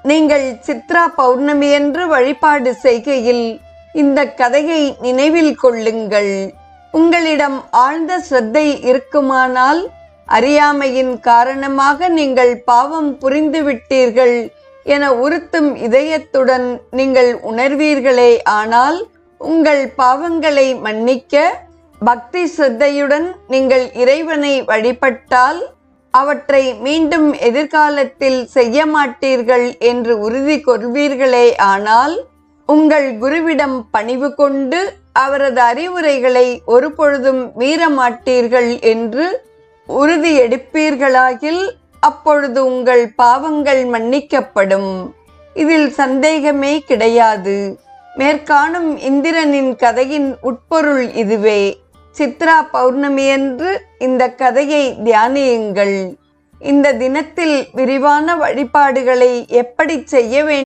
நீங்கள் சித்ரா பௌர்ணமியன்று வழிபாடு செய்கையில் இந்த கதையை நினைவில் கொள்ளுங்கள். உங்களிடம் ஆழ்ந்த சிரத்தை இருக்குமானால் அறியாமையின் காரணமாக நீங்கள் பாவம் புரிந்துவிட்டீர்கள் என உறுத்தும் இதயத்துடன் நீங்கள் உணர்வீர்களே. ஆனால் உங்கள் பாவங்களை மன்னிக்க பக்தி சிரத்தையுடன் நீங்கள் இறைவனை வழிபட்டால் அவற்றை மீண்டும் எதிர்காலத்தில் செய்ய மாட்டீர்கள் என்று உறுதி கொள்வீர்களே. ஆனால் உங்கள் குருவிடம் பணிவு கொண்டு அவரது அறிவுரைகளை ஒரு பொழுதும் மீற மாட்டீர்கள் என்று உறுதி எடுப்பீர்களாகில் அப்பொழுது உங்கள் பாவங்கள் மன்னிக்கப்படும். இதில் சந்தேகமே கிடையாது. மேற்காணும் இந்திரனின் கதையின் உட்பொருள் இதுவே. சித்ரா பௌர்ணமியன்று இந்த கதையை தியானியுங்கள். இந்த தினத்தில் விரிவான வழிபாடுகளை எப்படி செய்ய வேண்டும்